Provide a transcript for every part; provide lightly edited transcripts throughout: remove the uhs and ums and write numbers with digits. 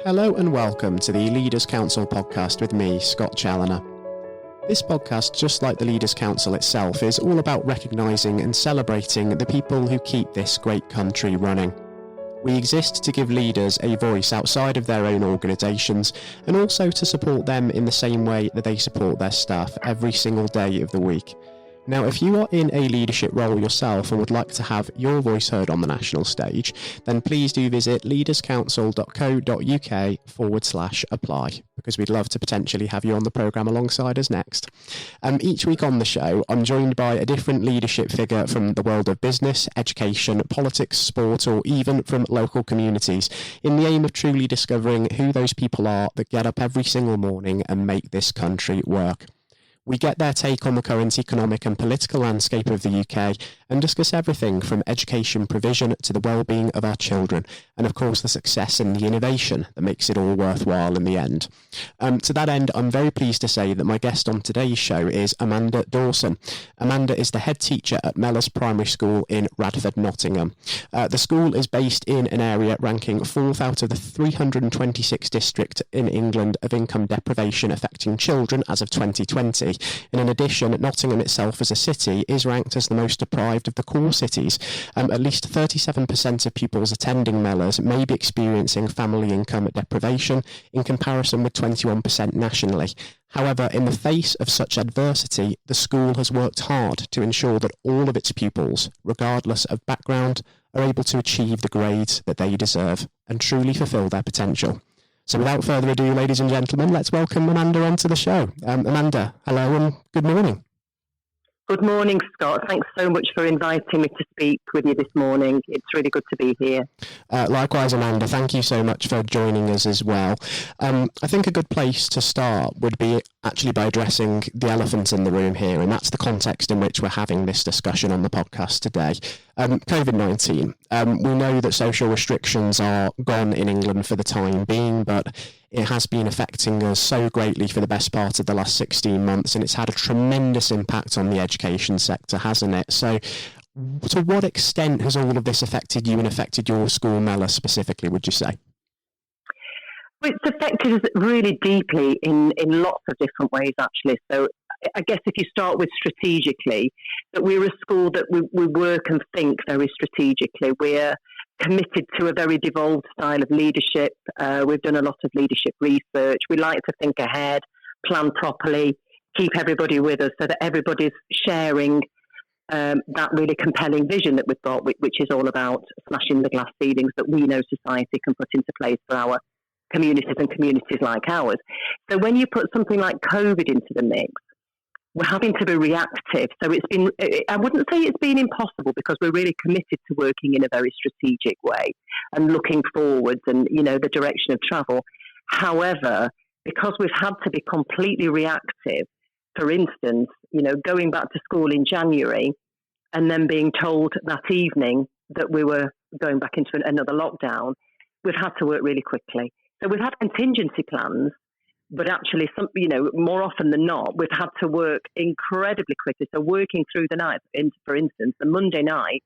Hello and welcome to the Leaders Council podcast with me, Scott Challoner. This podcast, just like the Leaders Council itself, is all about recognising and celebrating the people who keep this great country running. We exist to give leaders a voice outside of their own organisations and also to support them in the same way that they support their staff every single day of the week. Now, if you are in a leadership role yourself and would like to have your voice heard on the national stage, then please do visit leaderscouncil.co.uk/apply, because we'd love to potentially have you on the programme alongside us next. Each week on the show, I'm joined by a different leadership figure from the world of business, education, politics, sport, or even from local communities, in the aim of truly discovering who those people are that get up every single morning and make this country work. We get their take on the current economic and political landscape of the UK and discuss everything from education provision to the well-being of our children, and of course the success and the innovation that makes it all worthwhile in the end. To that end, I'm very pleased to say that my guest on today's show is Amanda Dawson. Amanda is the head teacher at Mellors Primary School in Radford, Nottingham. The school is based in an area ranking 4th out of the 326 districts in England of income deprivation affecting children as of 2020. And in addition, Nottingham itself as a city is ranked as the most deprived of the core cities. At least 37% of pupils attending Mellors may be experiencing family income deprivation, in comparison with 21% nationally. However, in the face of such adversity, the school has worked hard to ensure that all of its pupils, regardless of background, are able to achieve the grades that they deserve and truly fulfil their potential. So without further ado, ladies and gentlemen, let's welcome Amanda onto the show. Amanda, hello and good morning. Good morning, Scott. Thanks so much for inviting me to speak with you this morning. It's really good to be here. Likewise, Amanda, thank you so much for joining us as well. I think a good place to start would be actually by addressing the elephant in the room here, and that's the context in which we're having this discussion on the podcast today. COVID-19. We know that social restrictions are gone in England for the time being, but it has been affecting us so greatly for the best part of the last 16 months, and it's had a tremendous impact on the education sector, hasn't it? So to what extent has all of this affected you and affected your school, Mellors, specifically, would you say? Well, it's affected us really deeply in lots of different ways, actually. So I guess if you start with strategically, that we're a school that we work and think very strategically. We're committed to a very devolved style of leadership. We've done a lot of leadership research. We like to think ahead, plan properly, keep everybody with us so that everybody's sharing that really compelling vision that we've got, which is all about smashing the glass ceilings that we know society can put into place for our communities and communities like ours. So when you put something like COVID into the mix, we're having to be reactive. So it's been, I wouldn't say it's been impossible, because we're really committed to working in a very strategic way and looking forwards and, you know, the direction of travel. However, because we've had to be completely reactive, for instance, you know, going back to school in January and then being told that evening that we were going back into another lockdown, we've had to work really quickly. So we've had contingency plans, but actually, more often than not, we've had to work incredibly quickly. So working through the night, for instance, the Monday night,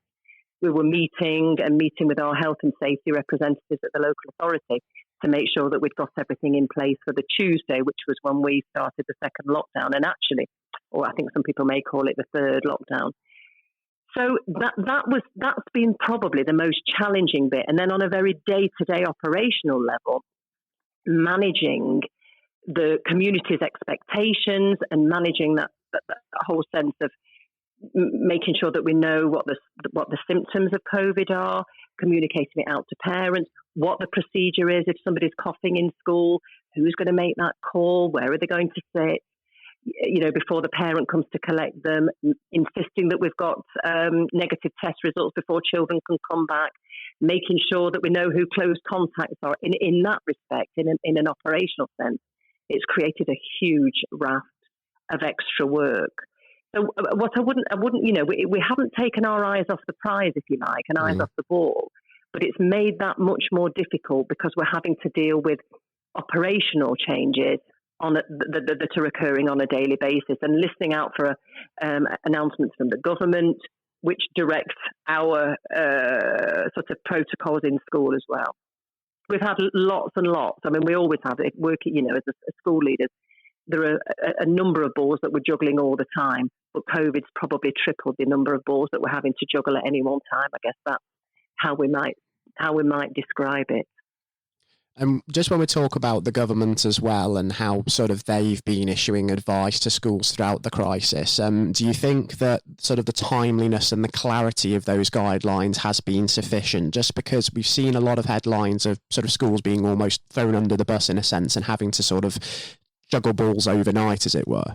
we were meeting with our health and safety representatives at the local authority to make sure that we'd got everything in place for the Tuesday, which was when we started the second lockdown. And actually, or I think some people may call it the third lockdown. So that's been probably the most challenging bit. And then on a very day-to-day operational level, managing the community's expectations and managing that whole sense of making sure that we know what the symptoms of COVID are, communicating it out to parents, what the procedure is if somebody's coughing in school, who's going to make that call, where are they going to sit, you know, before the parent comes to collect them, insisting that we've got negative test results before children can come back, making sure that we know who close contacts are. In that respect, in an operational sense, it's created a huge raft of extra work. So what I wouldn't, you know, we haven't taken our eyes off the prize, if you like, and eyes off the ball, but it's made that much more difficult because we're having to deal with operational changes that are occurring on a daily basis, and listening out for announcements from the government, which direct our sort of protocols in school as well. we've had lots and lots. I mean, we always have it working, as school leaders. There are a number of balls that we're juggling all the time, but COVID's probably tripled the number of balls that we're having to juggle at any one time. I guess that's how we might describe it. Just when we talk about the government as well and how sort of they've been issuing advice to schools throughout the crisis, do you think that sort of the timeliness and the clarity of those guidelines has been sufficient? Just because we've seen a lot of headlines of sort of schools being almost thrown under the bus in a sense and having to sort of juggle balls overnight, as it were.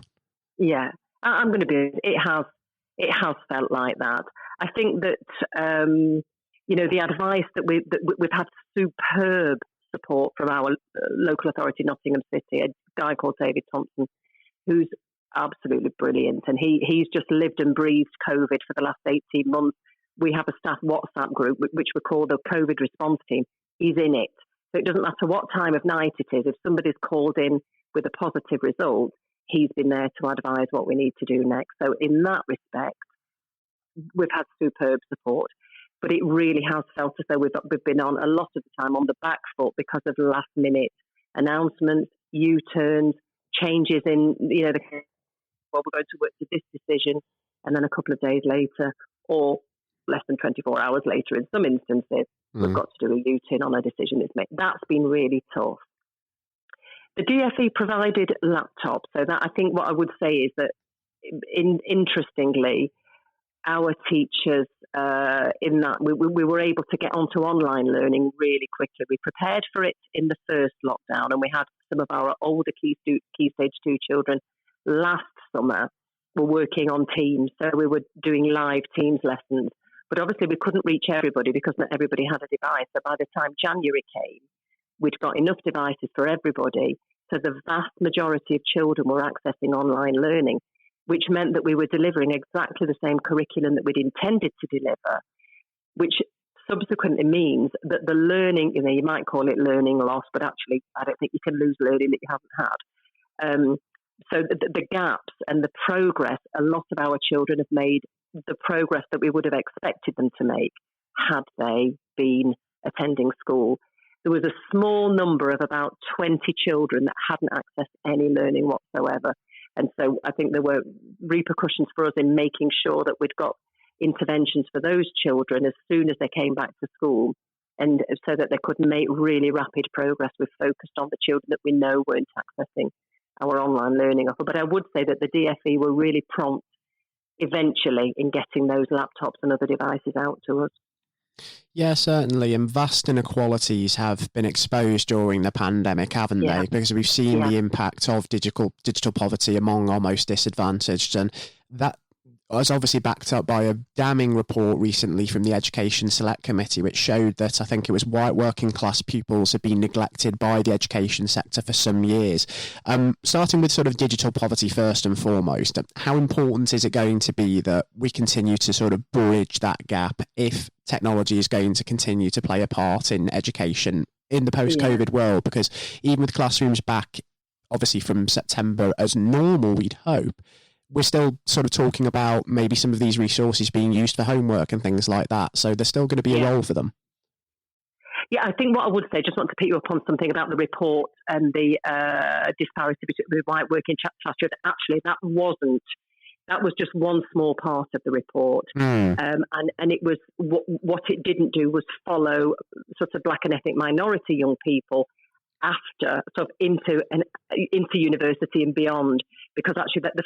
Yeah, I'm going to be. It has felt like that. I think that the advice that we've had superb support from our local authority, Nottingham City, a guy called David Thompson, who's absolutely brilliant, and he's just lived and breathed COVID for the last 18 months. We have a staff WhatsApp group which we call the COVID response team. He's in it, so it doesn't matter what time of night it is. If somebody's called in with a positive result, he's been there to advise what we need to do next. So in that respect, we've had superb support. But it really has felt as though we've been on a lot of the time on the back foot because of last minute announcements, U-turns, changes in, we're going to work to this decision, and then a couple of days later, or less than 24 hours later in some instances, we've got to do a U-turn on a decision that's made. That's been really tough. The DfE provided laptops, so that I think what I would say is that, interestingly, our teachers in that we were able to get onto online learning really quickly. We prepared for it in the first lockdown, and we had some of our older Key Stage 2 children last summer were working on Teams. So we were doing live Teams lessons. But obviously we couldn't reach everybody because not everybody had a device. So by the time January came, we'd got enough devices for everybody. So the vast majority of children were accessing online learning, which meant that we were delivering exactly the same curriculum that we'd intended to deliver, which subsequently means that the learning, you might call it learning loss, but actually I don't think you can lose learning that you haven't had. So the gaps and the progress, a lot of our children have made the progress that we would have expected them to make had they been attending school. There was a small number of about 20 children that hadn't accessed any learning whatsoever. And so I think there were repercussions for us in making sure that we'd got interventions for those children as soon as they came back to school, and so that they could make really rapid progress. We've focused on the children that we know weren't accessing our online learning offer. But I would say that the DfE were really prompt eventually in getting those laptops and other devices out to us. Yeah, certainly. And vast inequalities have been exposed during the pandemic, haven't they? Because we've seen the impact of digital poverty among our most disadvantaged. And that was obviously backed up by a damning report recently from the Education Select Committee, which showed that I think it was white working class pupils have been neglected by the education sector for some years. Starting with sort of digital poverty first and foremost, how important is it going to be that we continue to sort of bridge that gap if technology is going to continue to play a part in education in the post-COVID world? Because even with classrooms back, obviously from September as normal, we'd hope, we're still sort of talking about maybe some of these resources being used for homework and things like that. So there's still going to be a role for them. Yeah, I think what I would say, just want to pick you up on something about the report and the disparity between the white working classroom. Actually, that was just one small part of the report. And it was what it didn't do was follow sort of black and ethnic minority young people after sort of into university and beyond, because actually that the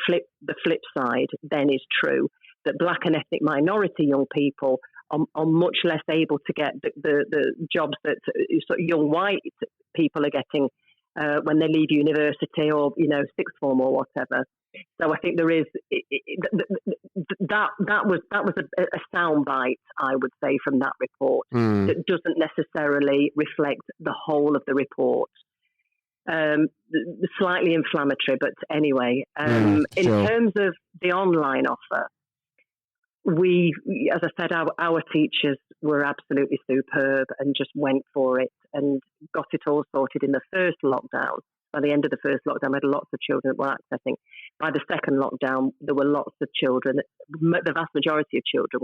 flip side then is true, that black and ethnic minority young people are much less able to get the jobs that sort of young white people are getting when they leave university or sixth form or whatever. So I think there is that was a soundbite, I would say, from that report that doesn't necessarily reflect the whole of the report. Slightly inflammatory, but anyway. In terms of the online offer, as I said, our teachers were absolutely superb and just went for it and got it all sorted in the first lockdown. By the end of the first lockdown, we had lots of children that were accessing. By the second lockdown, there were lots of children. The vast majority of children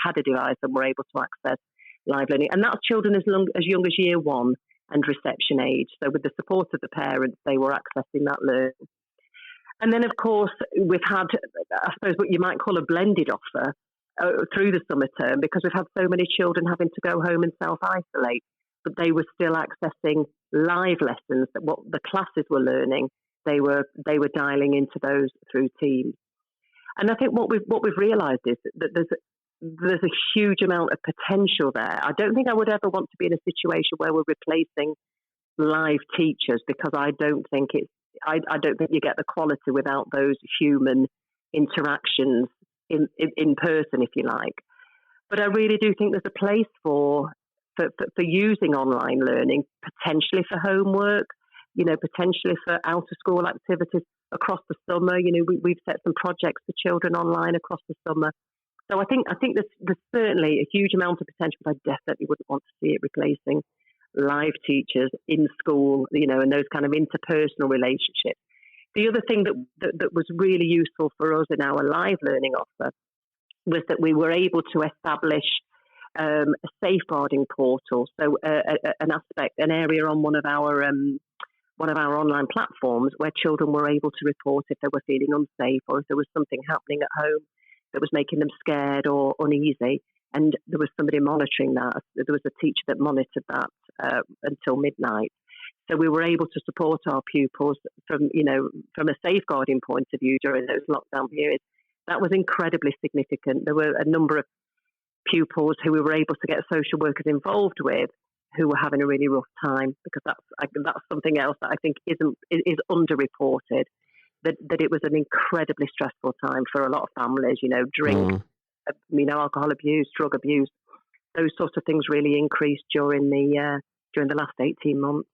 had a device and were able to access live learning. And that's children as young as year one. and reception age. So with the support of the parents, they were accessing that learning. And then, of course, we've had, I suppose, what you might call a blended offer through the summer term, because we've had so many children having to go home and self-isolate, but they were still accessing live lessons, that what the classes were learning, they were dialing into those through Teams. And I think what we've realised is that there's a huge amount of potential there. I don't think I would ever want to be in a situation where we're replacing live teachers, because I don't think you get the quality without those human interactions in person, if you like. But I really do think there's a place for using online learning, potentially for homework, potentially for out of school activities across the summer. We've set some projects for children online across the summer. So I think there's certainly a huge amount of potential, but I definitely wouldn't want to see it replacing live teachers in school, and those kind of interpersonal relationships. The other thing that was really useful for us in our live learning offer was that we were able to establish a safeguarding portal. So an area on one of our online platforms where children were able to report if they were feeling unsafe, or if there was something happening at home that was making them scared or uneasy. And there was somebody monitoring that. There was a teacher that monitored that until midnight. So we were able to support our pupils from a safeguarding point of view during those lockdown periods. That was incredibly significant. There were a number of pupils who we were able to get social workers involved with who were having a really rough time, because that's something else that I think is underreported. That it was an incredibly stressful time for a lot of families. Drink, alcohol abuse, drug abuse, those sorts of things really increased during the last 18 months.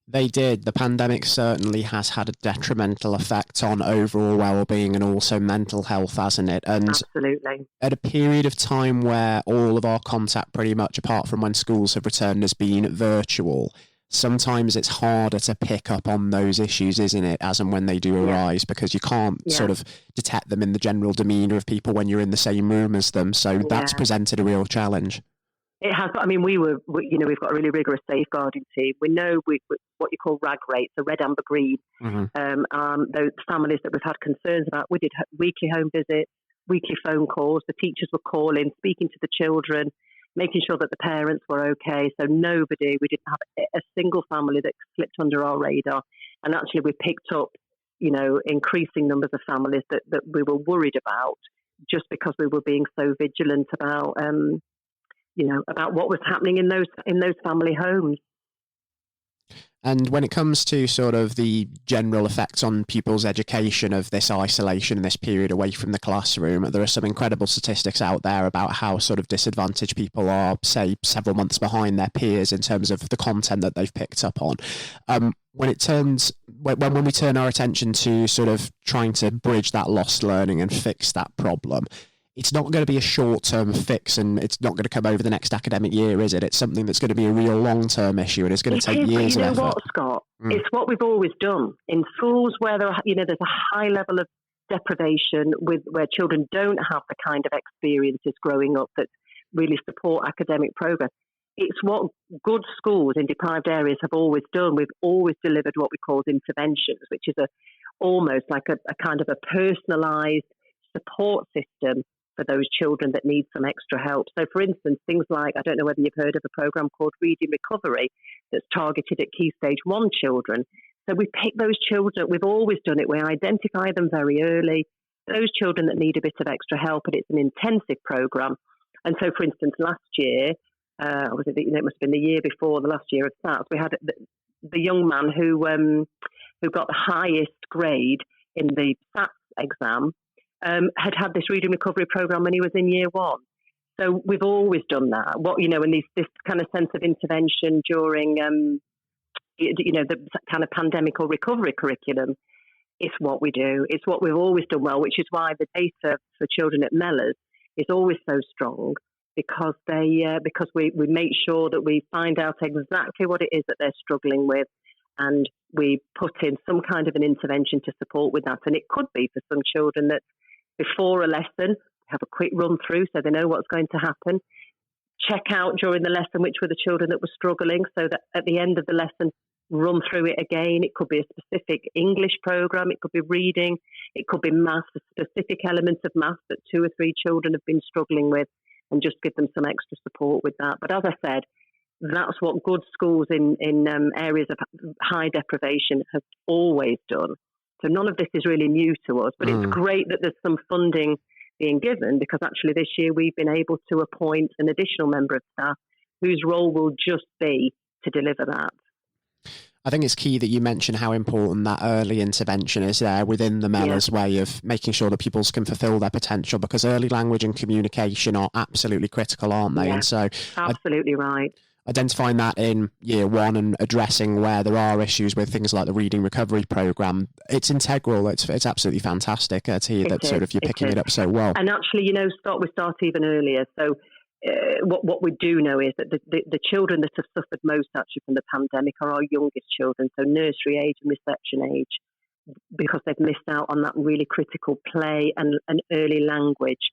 They did. The pandemic certainly has had a detrimental effect on overall well-being and also mental health, hasn't it? And absolutely. At a period of time where all of our contact, pretty much apart from when schools have returned, has been virtual, sometimes it's harder to pick up on those issues, isn't it, as and when they do arise, because you can't sort of detect them in the general demeanour of people when you're in the same room as them. So that's presented a real challenge. It has. I mean, we've got a really rigorous safeguarding team. We know what you call RAG rates, so red, amber, green. Mm-hmm. Those families that we've had concerns about, we did weekly home visits, weekly phone calls. The teachers were calling, speaking to the children, making sure that the parents were okay. So we didn't have a single family that slipped under our radar. And actually, we picked up, increasing numbers of families that we were worried about, just because we were being so vigilant about what was happening in those family homes. And when it comes to sort of the general effects on pupils' education of this isolation and this period away from the classroom, there are some incredible statistics out there about how sort of disadvantaged people are, say, several months behind their peers in terms of the content that they've picked up on. When we turn our attention to sort of trying to bridge that lost learning and fix that problem, it's not going to be a short-term fix, and it's not going to come over the next academic year, is it? It's something that's going to be a real long-term issue, and it's going to take years of effort. You know what, Scott? It's what we've always done. In schools where there's a high level of deprivation, where children don't have the kind of experiences growing up that really support academic progress, it's what good schools in deprived areas have always done. We've always delivered what we call interventions, which is almost like a kind of a personalised support system for those children that need some extra help. So, for instance, things like, I don't know whether you've heard of a program called Reading Recovery that's targeted at Key Stage 1 children. So we pick those children, we've always done it, we identify them very early, those children that need a bit of extra help, and it's an intensive program. And so, for instance, last year, it must have been the year before the last year of SATs, we had the young man who got the highest grade in the SATs exam, had this reading recovery program when he was in year 1. So we've always done that. And this kind of sense of intervention during, the kind of pandemic or recovery curriculum, it's what we do. It's what we've always done well, which is why the data for children at Mellors is always so strong, because we make sure that we find out exactly what it is that they're struggling with, and we put in some kind of an intervention to support with that. And it could be for some children that before a lesson, have a quick run through so they know what's going to happen. check out during the lesson which were the children that were struggling, so that at the end of the lesson, run through it again. It could be a specific English program, it could be reading, it could be maths, a specific element of maths that 2 or 3 children have been struggling with, and just give them some extra support with that. But as I said, that's what good schools in areas of high deprivation have always done. So none of this is really new to us, but it's great that there's some funding being given, because actually this year we've been able to appoint an additional member of staff whose role will just be to deliver that. I think it's key that you mention how important that early intervention is there within the Mellors way of making sure that pupils can fulfil their potential, because early language and communication are absolutely critical, aren't they? Yeah, and so absolutely right. Identifying that in year 1 and addressing where there are issues with things like the reading recovery program, it's integral. It's absolutely fantastic to hear that sort of you're picking it up so well. And actually, we start even earlier. So what we do know is that the children that have suffered most actually from the pandemic are our youngest children, so nursery age and reception age, because they've missed out on that really critical play and early language.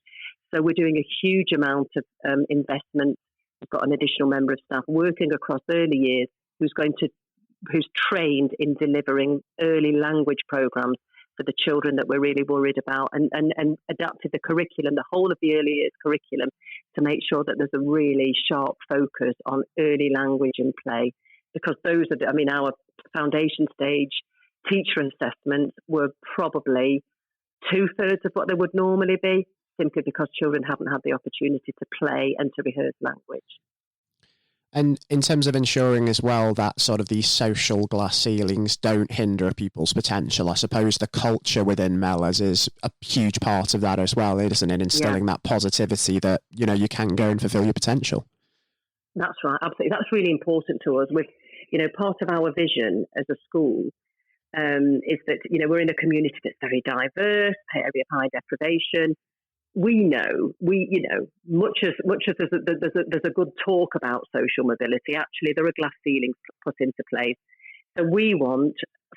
So we're doing a huge amount of investment. We've got an additional member of staff working across early years who's trained in delivering early language programs for the children that we're really worried about, and adapted the curriculum, the whole of the early years curriculum, to make sure that there's a really sharp focus on early language and play, because those are, our foundation stage teacher assessments were probably 2/3 of what they would normally be, simply because children haven't had the opportunity to play and to rehearse language. And in terms of ensuring as well that sort of these social glass ceilings don't hinder people's potential, I suppose the culture within Mellors is a huge part of that as well, isn't it? Instilling that positivity that, you can go and fulfill your potential. That's right, absolutely. That's really important to us. With, part of our vision as a school is that, we're in a community that's very diverse, area of high deprivation. We know, much as there's a good talk about social mobility, actually there are glass ceilings put into place. So we want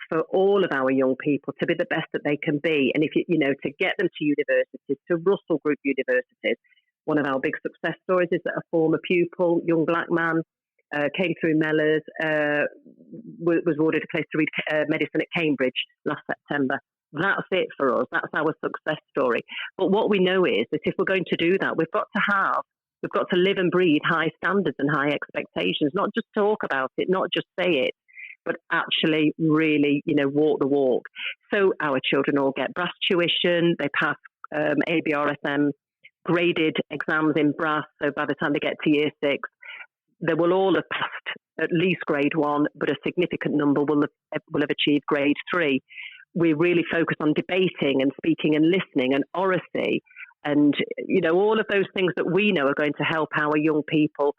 for all of our young people to be the best that they can be, and if to get them to universities, to Russell Group universities. One of our big success stories is that a former pupil, young black man, came through Mellors, was awarded a place to read medicine at Cambridge last September. That's it for us. That's our success story. But what we know is that if we're going to do that, we've got to live and breathe high standards and high expectations, not just talk about it, not just say it, but actually really, walk the walk. So our children all get brass tuition. They pass ABRSM graded exams in brass. So by the time they get to year 6, they will all have passed at least grade 1, but a significant number will have achieved grade 3. We really focus on debating and speaking and listening and oracy and, all of those things that we know are going to help our young people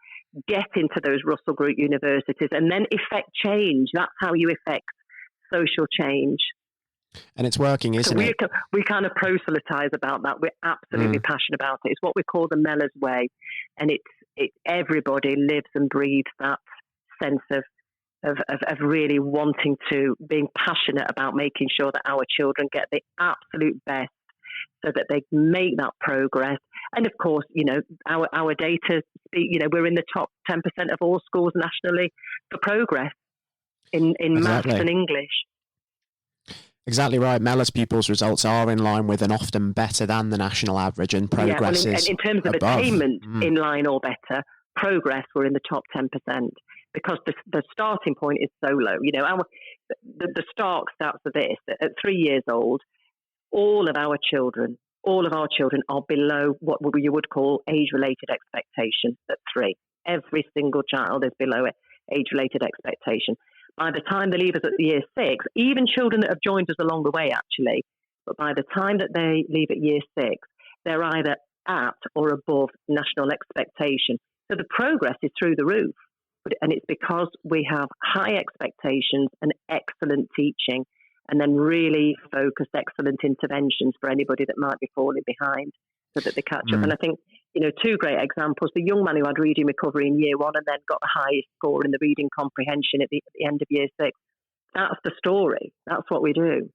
get into those Russell Group universities and then effect change. That's how you effect social change. And it's working, isn't it? We kind of proselytise about that. We're absolutely passionate about it. It's what we call the Mellors way. And everybody lives and breathes that sense of really wanting to, being passionate about making sure that our children get the absolute best so that they make that progress. And of course, our data speak, we're in the top 10% of all schools nationally for progress in maths and English. Exactly right. Mellors pupils' results are in line with and often better than the national average, and progress is in terms of above. attainment, in line or better. Progress, we're in the top 10%. Because the starting point is so low. The stark stats are this: at 3 years old, all of our children are below what you would call age-related expectation at 3. Every single child is below age-related expectation. By the time they leave us at year 6, even children that have joined us along the way, actually, but by the time that they leave at year 6, they're either at or above national expectation. So the progress is through the roof. And it's because we have high expectations and excellent teaching, and then really focused excellent interventions for anybody that might be falling behind so that they catch up. And I think, 2 great examples. The young man who had reading recovery in year 1 and then got the highest score in the reading comprehension at the end of year 6. That's the story. That's what we do.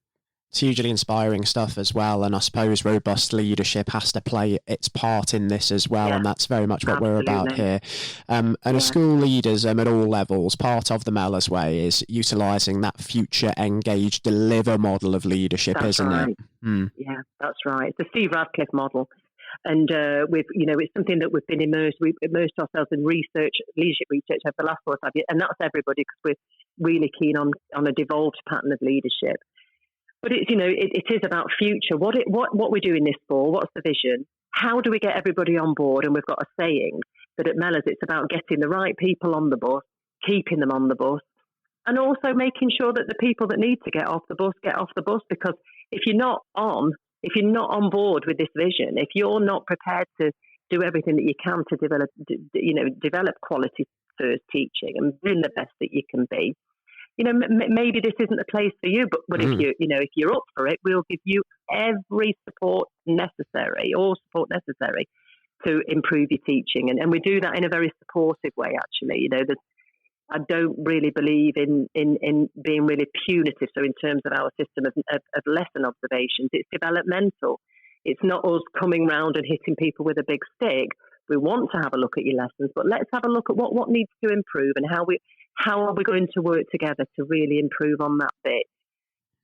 It's hugely inspiring stuff as well, and I suppose robust leadership has to play its part in this as well, and that's very much what we're about here. And as school leaders at all levels, part of the Mellors Way is utilising that future engage deliver model of leadership, isn't it? Yeah, that's right. It's the Steve Radcliffe model. And it's something that we've immersed ourselves in leadership research over the last 4 or 5 years, and that's everybody, because we're really keen on a devolved pattern of leadership. But it's, it is about future. What we're doing this for? What's the vision? How do we get everybody on board? And we've got a saying that at Mellors, it's about getting the right people on the bus, keeping them on the bus, and also making sure that the people that need to get off the bus get off the bus. Because if you're not on board with this vision, if you're not prepared to do everything that you can to develop quality first teaching and being the best that you can be, maybe this isn't the place for you. But if you're up for it, we'll give you every support necessary to improve your teaching, and we do that in a very supportive way. Actually, I don't really believe in being really punitive. So in terms of our system of lesson observations, it's developmental. It's not us coming round and hitting people with a big stick. We want to have a look at your lessons, but let's have a look at what needs to improve and how are we going to work together to really improve on that bit.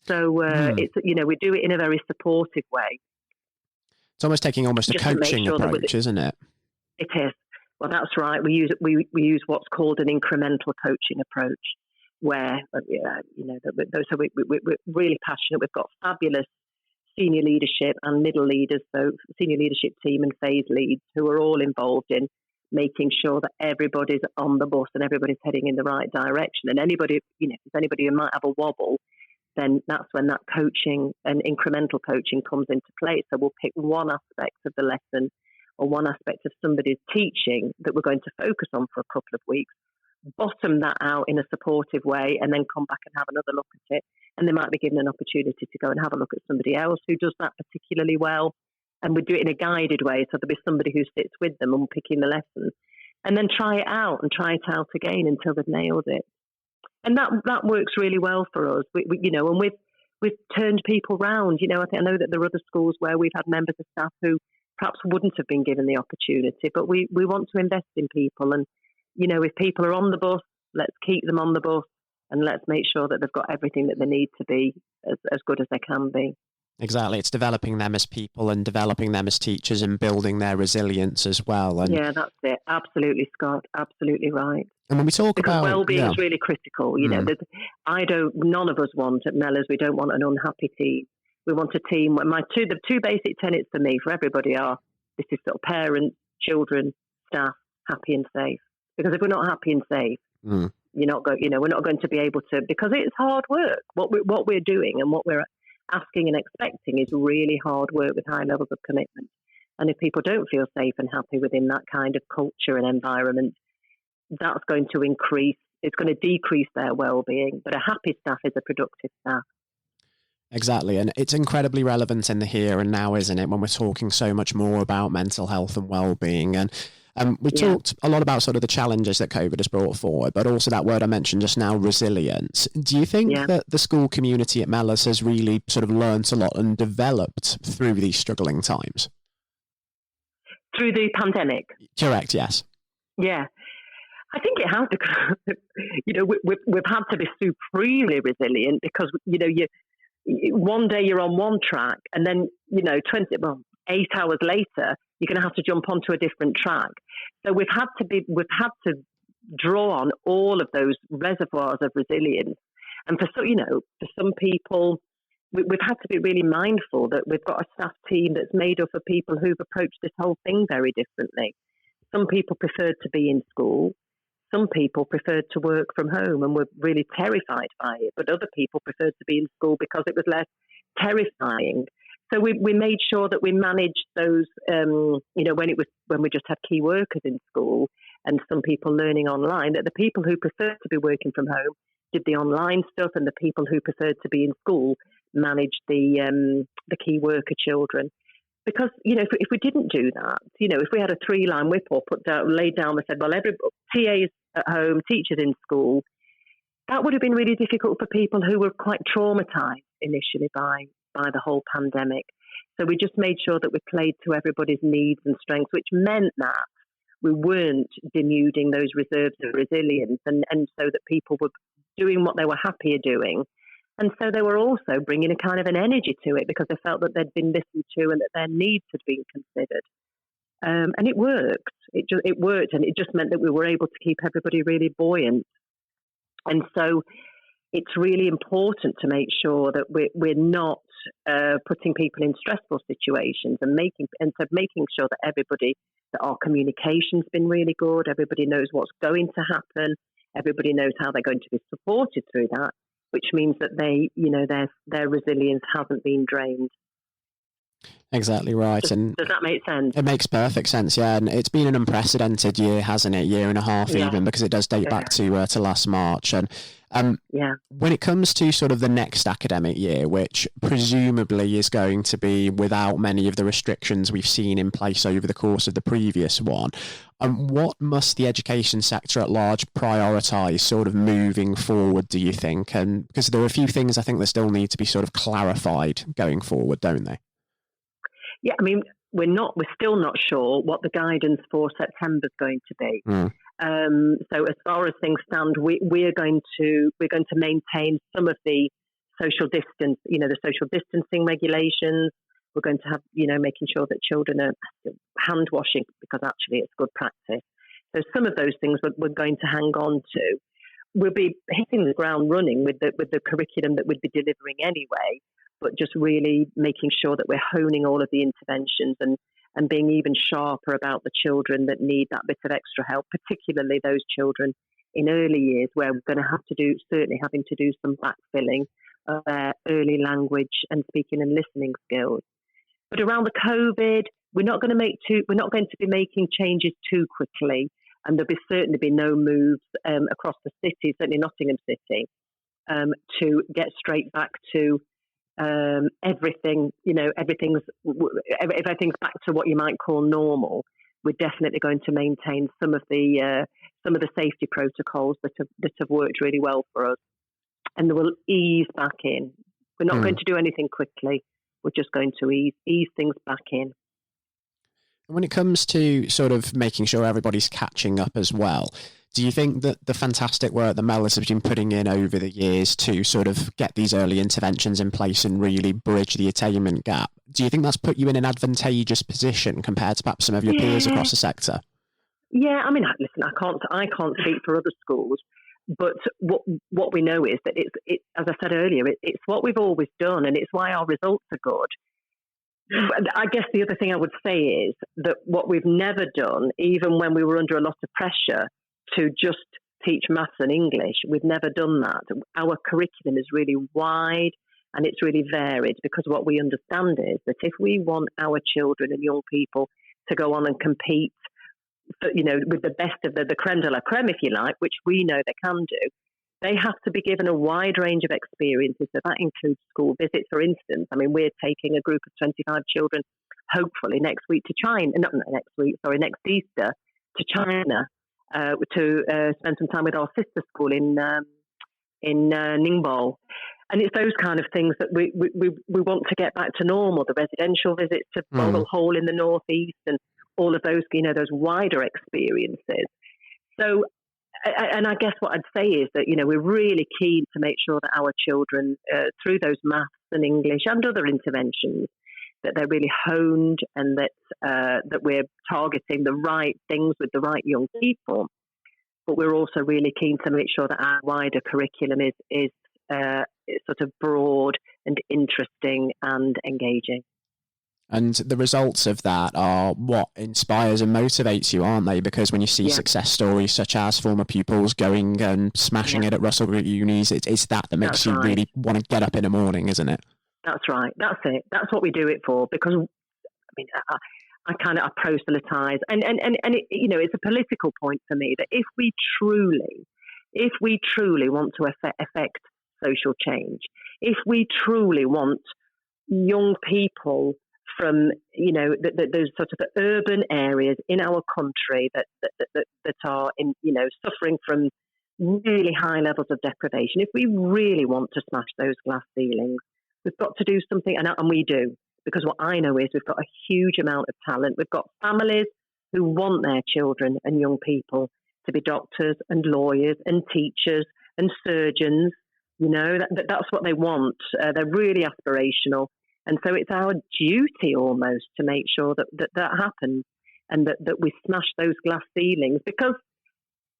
So it's we do it in a very supportive way. It's almost taking a coaching approach, isn't it? It is. Well, that's right. We use what's called an incremental coaching approach, where so we're really passionate. We've got fabulous senior leadership and middle leaders, so senior leadership team and phase leads, who are all involved in making sure that everybody's on the bus and everybody's heading in the right direction. And anybody, if there's anybody who might have a wobble, then that's when that coaching and incremental coaching comes into play. So we'll pick one aspect of the lesson or one aspect of somebody's teaching that we're going to focus on for a couple of weeks, bottom that out in a supportive way, and then come back and have another look at it. And they might be given an opportunity to go and have a look at somebody else who does that particularly well. And we do it in a guided way. So there'll be somebody who sits with them and picking the lesson, and then try it out again until they've nailed it. And that works really well for us. And we've turned people round. I know that there are other schools where we've had members of staff who perhaps wouldn't have been given the opportunity, but we want to invest in people. And, if people are on the bus, let's keep them on the bus, and let's make sure that they've got everything that they need to be as good as they can be. Exactly. It's developing them as people and developing them as teachers and building their resilience as well. And yeah, that's it. Absolutely, Scott. Absolutely right. And when we talk about well-being is really critical. None of us want at Mellors, we don't want an unhappy team. We want a team where the two basic tenets for me, for everybody, are this is sort of parents, children, staff, happy and safe. Because if we're not happy and safe, we're not going to be able to, because it's hard work. What we're doing and what we're asking and expecting is really hard work with high levels of commitment. And if people don't feel safe and happy within that kind of culture and environment, that's going to increase. It's going to decrease their well-being. But a happy staff is a productive staff. Exactly. And it's incredibly relevant in the here and now, isn't it, when we're talking so much more about mental health and well-being. And we talked a lot about sort of the challenges that COVID has brought forward, but also that word I mentioned just now, resilience. Do you think that the school community at Mellors has really sort of learnt a lot and developed through these struggling times? Through the pandemic? Correct, yes. Yeah. I think it has, because, we've had to be supremely resilient, because, one day you're on one track, and then, 8 hours later, you're going to have to jump onto a different track. So we've had to draw on all of those reservoirs of resilience. And for some people, we've had to be really mindful that we've got a staff team that's made up of people who've approached this whole thing very differently. Some people preferred to be in school. Some people preferred to work from home and were really terrified by it. But other people preferred to be in school because it was less terrifying. So we made sure that we managed those, when we just had key workers in school and some people learning online, that the people who preferred to be working from home did the online stuff, and the people who preferred to be in school managed the key worker children. Because, if we didn't do that, if we had a 3-line whip or laid down and said, well, every TAs at home, teachers in school, that would have been really difficult for people who were quite traumatized initially by by the whole pandemic. So we just made sure that we played to everybody's needs and strengths, which meant that we weren't denuding those reserves of resilience, and so that people were doing what they were happier doing. And so they were also bringing a kind of an energy to it because they felt that they'd been listened to and that their needs had been considered. And it worked. It worked, and it just meant that we were able to keep everybody really buoyant. And so it's really important to make sure that we're not putting people in stressful situations, and making sure that that our communication's been really good. Everybody knows what's going to happen. Everybody knows how they're going to be supported through that, which means that their resilience hasn't been drained. Exactly right. Does that make sense? It makes perfect sense, yeah. And it's been an unprecedented year, hasn't it? Year and a half, even, because it does date back to last March. And when it comes to sort of the next academic year, which presumably is going to be without many of the restrictions we've seen in place over the course of the previous one, what must the education sector at large prioritise sort of moving forward, do you think? And because there are a few things I think that still need to be sort of clarified going forward, don't they? Yeah, I mean, we're still not sure what the guidance for September is going to be. So as far as things stand, we're going to maintain some of the social distancing regulations. We're going to have, making sure that children are hand washing, because actually it's good practice. So some of those things we're going to hang on to. We'll be hitting the ground running with the curriculum that we'd be delivering anyway, but just really making sure that we're honing all of the interventions and being even sharper about the children that need that bit of extra help, particularly those children in early years where we're going to having to do some backfilling of their early language and speaking and listening skills. But around the COVID, we're not going to be making changes too quickly, and there'll certainly be no moves across the city, certainly Nottingham City, to get straight back to everything's back to what you might call normal. We're definitely going to maintain some of the safety protocols that have worked really well for us, and we'll ease back in. We're not going to do anything quickly. We're just going to ease things back in. When it comes to sort of making sure everybody's catching up as well, do you think that the fantastic work that Mellis has been putting in over the years to sort of get these early interventions in place and really bridge the attainment gap, do you think that's put you in an advantageous position compared to perhaps some of your peers across the sector? Yeah, I mean, listen, I can't speak for other schools, but what we know is that it's as I said earlier, it's what we've always done, and it's why our results are good. I guess the other thing I would say is that what we've never done, even when we were under a lot of pressure to just teach maths and English, we've never done that. Our curriculum is really wide and it's really varied, because what we understand is that if we want our children and young people to go on and compete, with the best of the creme de la creme, if you like, which we know they can do, they have to be given a wide range of experiences. So that includes school visits, for instance. I mean, we're taking a group of 25 children, hopefully next Easter, to China to spend some time with our sister school in Ningbo. And it's those kind of things that we want to get back to normal. The residential visits to Boggle Hole in the northeast, and all of those, those wider experiences. So. And I guess what I'd say is that, we're really keen to make sure that our children, through those maths and English and other interventions, that they're really honed, and that we're targeting the right things with the right young people. But we're also really keen to make sure that our wider curriculum is sort of broad and interesting and engaging. And the results of that are what inspires and motivates you, aren't they? Because when you see success stories such as former pupils going and smashing it at Russell Group unis, it's that makes you really want to get up in the morning, isn't it? That's right. That's it. That's what we do it for. Because, I mean, I proselytise, and it, it's a political point for me that if we truly want to affect social change, if we truly want young people from those sort of urban areas in our country that are in suffering from really high levels of deprivation, if we really want to smash those glass ceilings, We've got to do something, and we do, because what I know is we've got a huge amount of talent. We've got families who want their children and young people to be doctors and lawyers and teachers and surgeons. You know, that's what they want. They're really aspirational. And so it's our duty almost to make sure that happens, and that we smash those glass ceilings, because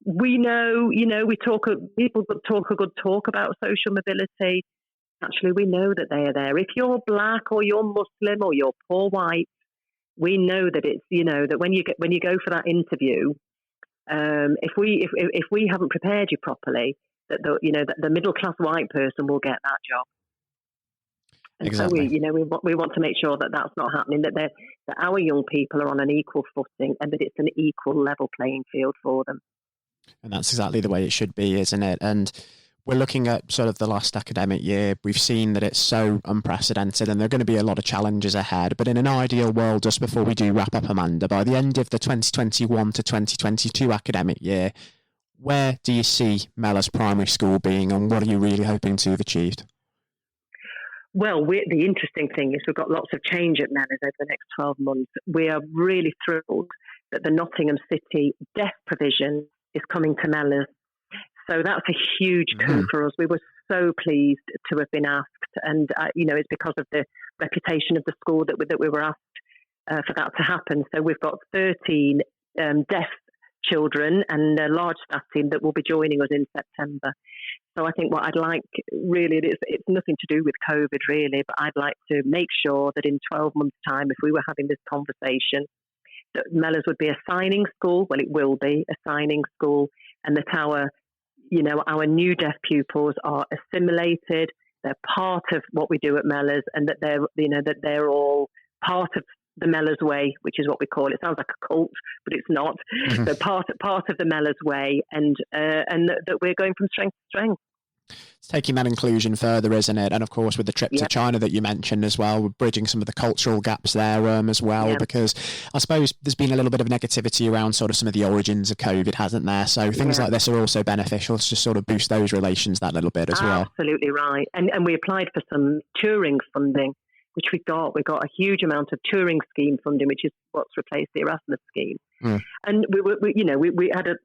we know, people talk a good talk about social mobility. Actually, we know that they are there. If you're black or you're Muslim or you're poor white, we know that it's, that when you go for that interview, if we haven't prepared you properly, that the middle class white person will get that job. And exactly. So we want to make sure that that's not happening. That our young people are on an equal footing, and that it's an equal level playing field for them. And that's exactly the way it should be, isn't it? And we're looking at sort of the last academic year. We've seen that it's so unprecedented, and there are going to be a lot of challenges ahead. But in an ideal world, just before we do wrap up, Amanda, by the end of the 2021 to 2022 academic year, where do you see Mellors Primary School being, and what are you really hoping to have achieved? Well, the interesting thing is we've got lots of change at Mellors over the next 12 months. We are really thrilled that the Nottingham City deaf provision is coming to Mellors. So that's a huge coup for us. We were so pleased to have been asked, and it's because of the reputation of the school that we were asked for that to happen. So we've got 13 deaf children and a large staff team that will be joining us in September. So I think what I'd like, really, it's nothing to do with COVID, really, but I'd like to make sure that in 12 months' time, if we were having this conversation, that Mellors would be a signing school. Well, it will be a signing school, and that our new deaf pupils are assimilated. They're part of what we do at Mellors, and that they're all part of the Mellors way, which is what we call it. It sounds like a cult, but it's not. Mm-hmm. So part of the Mellors way, and that we're going from strength to strength. It's taking that inclusion further, isn't it? And of course, with the trip to China that you mentioned as well, we're bridging some of the cultural gaps there as well, because I suppose there's been a little bit of negativity around sort of some of the origins of COVID, hasn't there? So things like this are also beneficial to just sort of boost those relations that little bit as well. Absolutely right. And we applied for some touring funding, which we got. We got a huge amount of touring scheme funding, which is what's replaced the Erasmus scheme. And we had a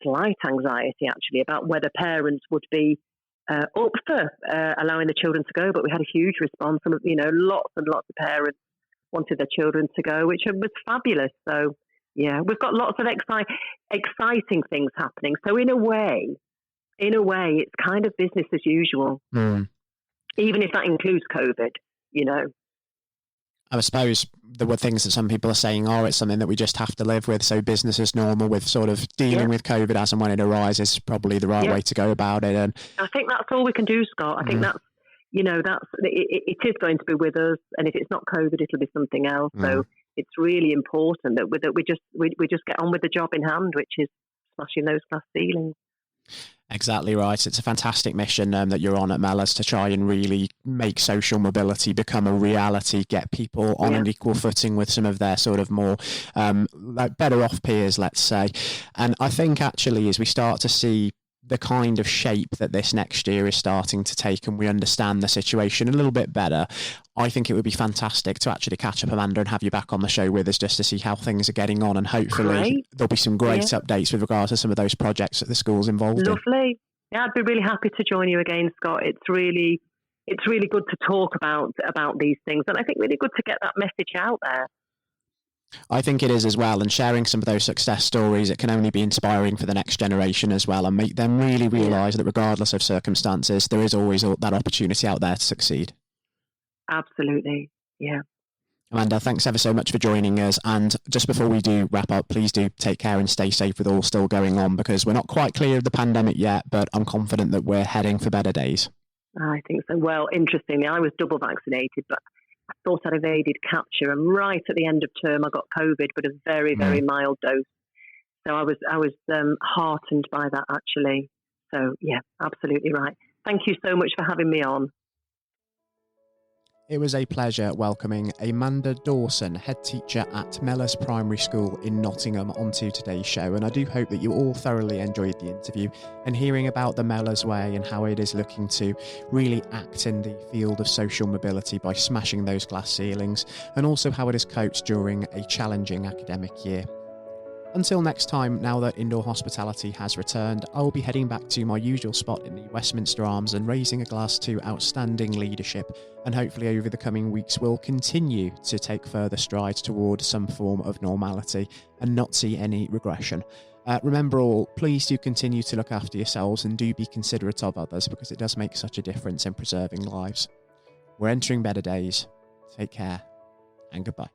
slight anxiety actually about whether parents would be up for allowing the children to go, but we had a huge response from lots and lots of parents wanted their children to go, which was fabulous. So we've got lots of exciting things happening. So in a way, it's kind of business as usual, even if that includes COVID. I suppose there were things that some people are saying, it's something that we just have to live with. So business as normal with sort of dealing with COVID as and when it arises is probably the right way to go about it. And I think that's all we can do, Scott. I think that's it is going to be with us. And if it's not COVID, it'll be something else. So it's really important that we just get on with the job in hand, which is smashing those glass ceilings. Exactly right. It's a fantastic mission that you're on at Mellors to try and really make social mobility become a reality, get people on an equal footing with some of their sort of more better off peers, let's say. And I think actually as we start to see the kind of shape that this next year is starting to take and we understand the situation a little bit better, I think it would be fantastic to actually catch up, Amanda, and have you back on the show with us just to see how things are getting on, and hopefully there'll be some great updates with regards to some of those projects that the school's involved in. Lovely. Yeah, I'd be really happy to join you again, Scott. It's really good to talk about these things, and I think really good to get that message out there. I think it is as well, and sharing some of those success stories, it can only be inspiring for the next generation as well, and make them really realise that regardless of circumstances, there is always that opportunity out there to succeed. Absolutely, yeah. Amanda, thanks ever so much for joining us, and just before we do wrap up, please do take care and stay safe with all still going on, because we're not quite clear of the pandemic yet, but I'm confident that we're heading for better days. I think so. Well, interestingly, I was double vaccinated, but I thought I'd evaded capture, and right at the end of term I got COVID, but a very, very mild dose. So I was heartened by that, actually. So yeah, absolutely right. Thank you so much for having me on. It was a pleasure welcoming Amanda Dawson, head teacher at Mellors Primary School in Nottingham, onto today's show, and I do hope that you all thoroughly enjoyed the interview and hearing about the Mellors Way and how it is looking to really act in the field of social mobility by smashing those glass ceilings, and also how it has coped during a challenging academic year. Until next time, now that indoor hospitality has returned, I will be heading back to my usual spot in the Westminster Arms and raising a glass to outstanding leadership, and hopefully over the coming weeks we'll continue to take further strides toward some form of normality and not see any regression. Remember all, please do continue to look after yourselves and do be considerate of others, because it does make such a difference in preserving lives. We're entering better days. Take care and goodbye.